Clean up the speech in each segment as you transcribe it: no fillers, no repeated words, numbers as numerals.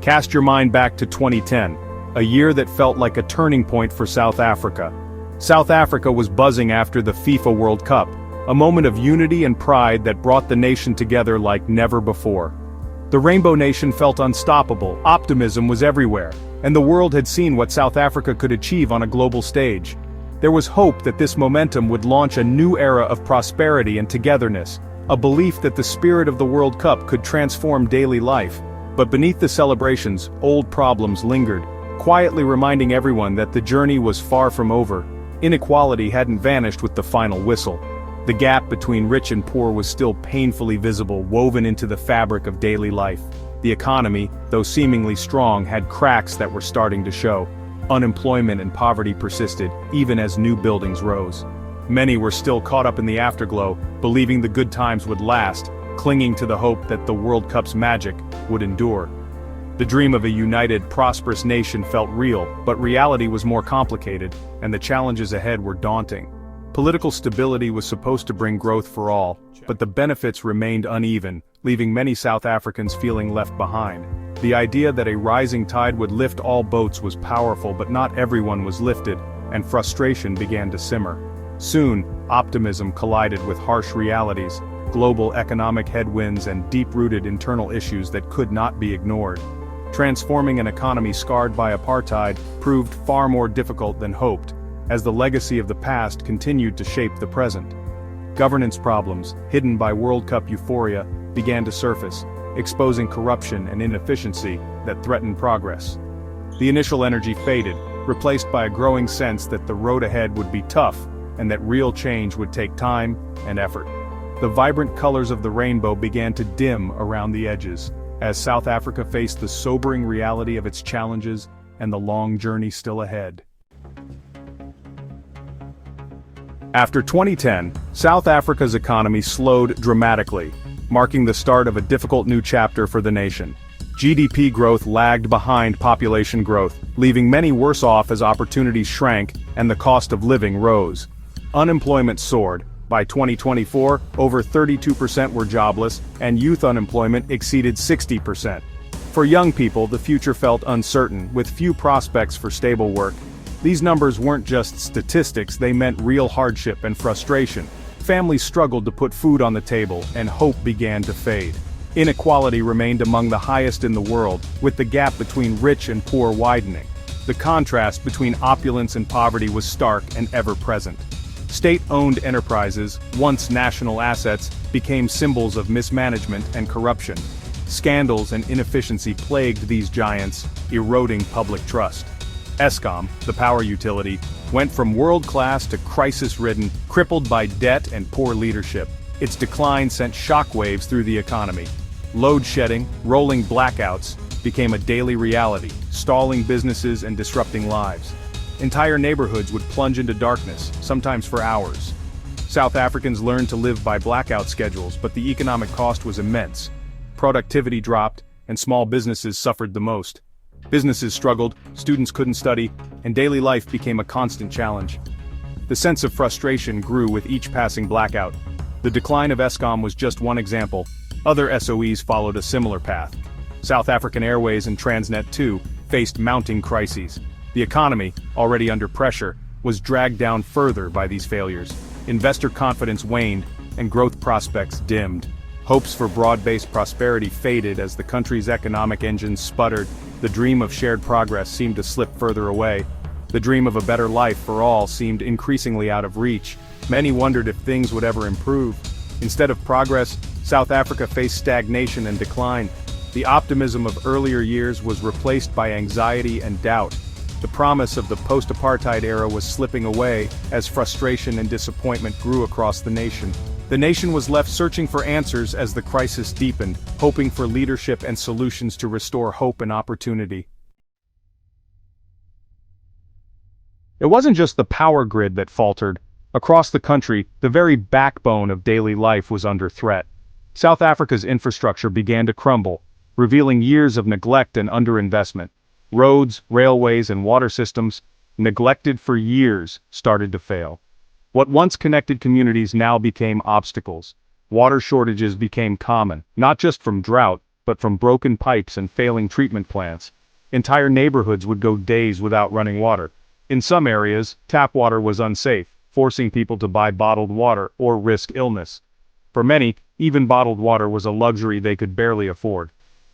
Cast your mind back to 2010, a year that felt like a turning point for South Africa. South Africa was buzzing after the FIFA World Cup, a moment of unity and pride that brought the nation together like never before. The Rainbow Nation felt unstoppable, optimism was everywhere, and the world had seen what South Africa could achieve on a global stage. There was hope that this momentum would launch a new era of prosperity and togetherness, a belief that the spirit of the World Cup could transform daily life. But beneath the celebrations, old problems lingered, quietly reminding everyone that the journey was far from over. Inequality hadn't vanished with the final whistle. The gap between rich and poor was still painfully visible, woven into the fabric of daily life. The economy, though seemingly strong, had cracks that were starting to show. Unemployment and poverty persisted, even as new buildings rose. Many were still caught up in the afterglow, believing the good times would last, clinging to the hope that the World Cup's magic would endure. The dream of a united, prosperous nation felt real, but reality was more complicated, and the challenges ahead were daunting. Political stability was supposed to bring growth for all, but the benefits remained uneven, leaving many South Africans feeling left behind. The idea that a rising tide would lift all boats was powerful, but not everyone was lifted, and frustration began to simmer. Soon, optimism collided with harsh realities, global economic headwinds and deep-rooted internal issues that could not be ignored. Transforming an economy scarred by apartheid proved far more difficult than hoped, as the legacy of the past continued to shape the present. Governance problems, hidden by World Cup euphoria, began to surface, exposing corruption and inefficiency that threatened progress. The initial energy faded, replaced by a growing sense that the road ahead would be tough, and that real change would take time and effort. The vibrant colors of the rainbow began to dim around the edges, as South Africa faced the sobering reality of its challenges and the long journey still ahead. After 2010, South Africa's economy slowed dramatically, marking the start of a difficult new chapter for the nation. GDP growth lagged behind population growth, leaving many worse off as opportunities shrank and the cost of living rose. Unemployment soared. By 2024, over 32% were jobless, and youth unemployment exceeded 60%. For young people, the future felt uncertain, with few prospects for stable work. These numbers weren't just statistics, they meant real hardship and frustration. Families struggled to put food on the table, and hope began to fade. Inequality remained among the highest in the world, with the gap between rich and poor widening. The contrast between opulence and poverty was stark and ever-present. State-owned enterprises, once national assets, became symbols of mismanagement and corruption. Scandals and inefficiency plagued these giants, eroding public trust. Eskom, the power utility, went from world-class to crisis-ridden, crippled by debt and poor leadership. Its decline sent shockwaves through the economy. Load shedding, rolling blackouts, became a daily reality, stalling businesses and disrupting lives. Entire neighborhoods would plunge into darkness, sometimes for hours. South Africans learned to live by blackout schedules, but the economic cost was immense. Productivity dropped, and small businesses suffered the most. Businesses struggled, students couldn't study, and daily life became a constant challenge. The sense of frustration grew with each passing blackout. The decline of Eskom was just one example. Other SOEs followed a similar path. South African Airways and Transnet too faced mounting crises. The economy, already under pressure, was dragged down further by these failures. Investor confidence waned, and growth prospects dimmed. Hopes for broad-based prosperity faded as the country's economic engine sputtered. The dream of shared progress seemed to slip further away. The dream of a better life for all seemed increasingly out of reach. Many wondered if things would ever improve. Instead of progress, South Africa faced stagnation and decline. The optimism of earlier years was replaced by anxiety and doubt. The promise of the post-apartheid era was slipping away as frustration and disappointment grew across the nation. The nation was left searching for answers as the crisis deepened, hoping for leadership and solutions to restore hope and opportunity. It wasn't just the power grid that faltered. Across the country, the very backbone of daily life was under threat. South Africa's infrastructure began to crumble, revealing years of neglect and underinvestment. Roads, railways, and water systems, neglected for years, started to fail. What once connected communities now became obstacles. Water shortages became common, not just from drought, but from broken pipes and failing treatment plants. Entire neighborhoods would go days without running water. In some areas, tap water was unsafe, forcing people to buy bottled water or risk illness. For many, even bottled water was a luxury they could barely afford.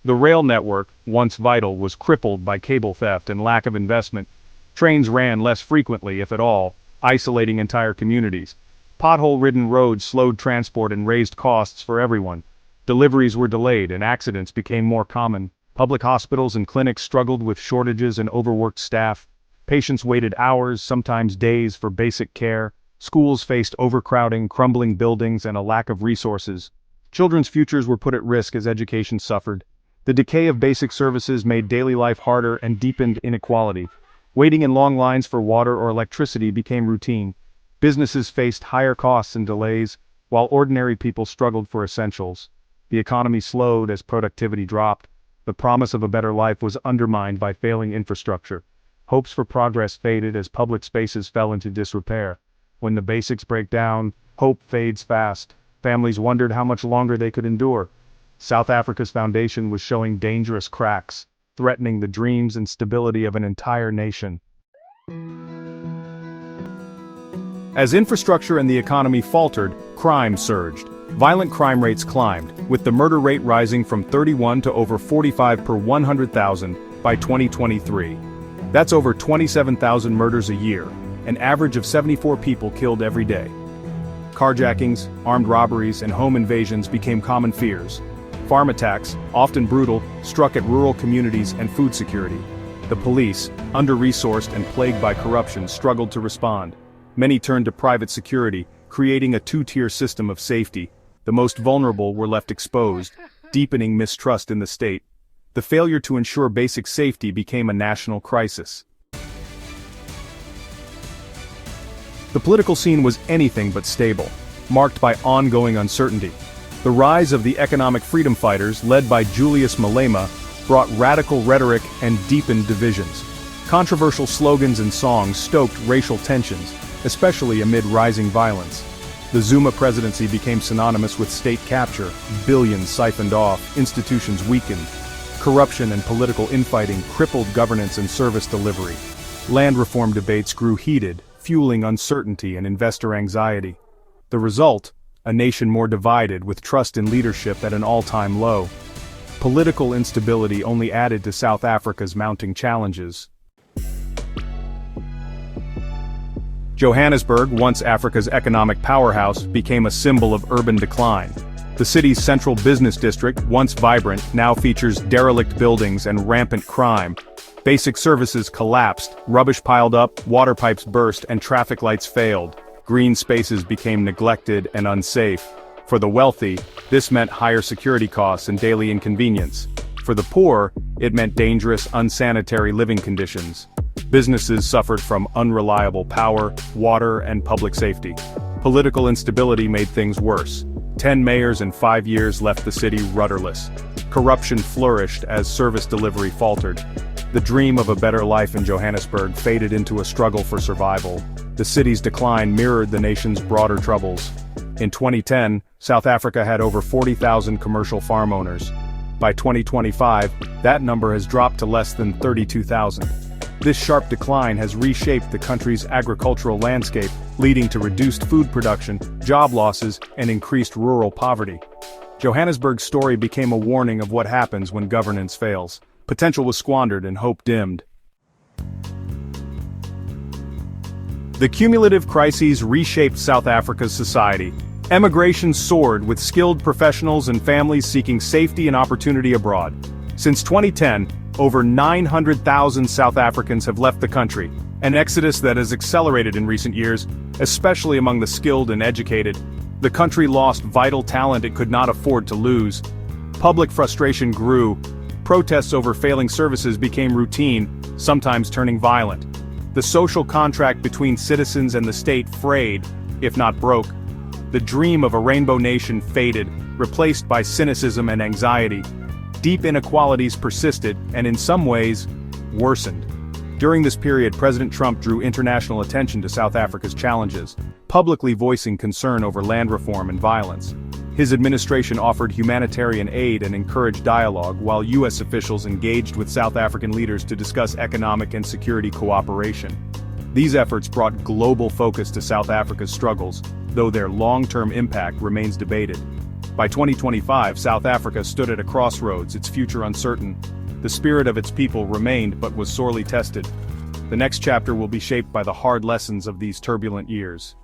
The rail network, once vital, was crippled by cable theft and lack of investment. Trains ran less frequently, if at all, isolating entire communities. Pothole-ridden roads slowed transport and raised costs for everyone. Deliveries were delayed and accidents became more common. Public hospitals and clinics struggled with shortages and overworked staff. Patients waited hours, sometimes days, for basic care. Schools faced overcrowding, crumbling buildings, and a lack of resources. Children's futures were put at risk as education suffered. The decay of basic services made daily life harder and deepened inequality. Waiting in long lines for water or electricity became routine. Businesses faced higher costs and delays, while ordinary people struggled for essentials. The economy slowed as productivity dropped. The promise of a better life was undermined by failing infrastructure. Hopes for progress faded as public spaces fell into disrepair. When the basics break down, hope fades fast. Families wondered how much longer they could endure. South Africa's foundation was showing dangerous cracks, threatening the dreams and stability of an entire nation. As infrastructure and the economy faltered, crime surged. Violent crime rates climbed, with the murder rate rising from 31 to over 45 per 100,000 by 2023. That's over 27,000 murders a year, an average of 74 people killed every day. Carjackings, armed robberies, and home invasions became common fears. Farm attacks, often brutal, struck at rural communities and food security. The police, under-resourced and plagued by corruption, struggled to respond. Many turned to private security, creating a two-tier system of safety. The most vulnerable were left exposed, deepening mistrust in the state. The failure to ensure basic safety became a national crisis. The political scene was anything but stable, marked by ongoing uncertainty. The rise of the economic freedom fighters, led by Julius Malema, brought radical rhetoric and deepened divisions. Controversial slogans and songs stoked racial tensions, especially amid rising violence. The Zuma presidency became synonymous with state capture, billions siphoned off, institutions weakened. Corruption and political infighting crippled governance and service delivery. Land reform debates grew heated, fueling uncertainty and investor anxiety. The result? A nation more divided, with trust in leadership at an all-time low. Political instability only added to South Africa's mounting challenges. Johannesburg, once Africa's economic powerhouse, became a symbol of urban decline. The city's central business district, once vibrant, now features derelict buildings and rampant crime. Basic services collapsed, rubbish piled up, water pipes burst, and traffic lights failed. Green spaces became neglected and unsafe. For the wealthy, this meant higher security costs and daily inconvenience. For the poor, it meant dangerous, unsanitary living conditions. Businesses suffered from unreliable power, water, and public safety. Political instability made things worse. 10 mayors in 5 years left the city rudderless. Corruption flourished as service delivery faltered. The dream of a better life in Johannesburg faded into a struggle for survival. The city's decline mirrored the nation's broader troubles. In 2010, South Africa had over 40,000 commercial farm owners. By 2025, that number has dropped to less than 32,000. This sharp decline has reshaped the country's agricultural landscape, leading to reduced food production, job losses, and increased rural poverty. Johannesburg's story became a warning of what happens when governance fails. Potential was squandered and hope dimmed. The cumulative crises reshaped South Africa's society. Emigration soared, with skilled professionals and families seeking safety and opportunity abroad. Since 2010, over 900,000 South Africans have left the country, an exodus that has accelerated in recent years, especially among the skilled and educated. The country lost vital talent it could not afford to lose. Public frustration grew. Protests over failing services became routine, sometimes turning violent. The social contract between citizens and the state frayed, if not broke. The dream of a rainbow nation faded, replaced by cynicism and anxiety. Deep inequalities persisted, and in some ways, worsened. During this period, President Trump drew international attention to South Africa's challenges, publicly voicing concern over land reform and violence. His administration offered humanitarian aid and encouraged dialogue, while U.S. officials engaged with South African leaders to discuss economic and security cooperation. These efforts brought global focus to South Africa's struggles, though their long-term impact remains debated. By 2025, South Africa stood at a crossroads, its future uncertain. The spirit of its people remained but was sorely tested. The next chapter will be shaped by the hard lessons of these turbulent years.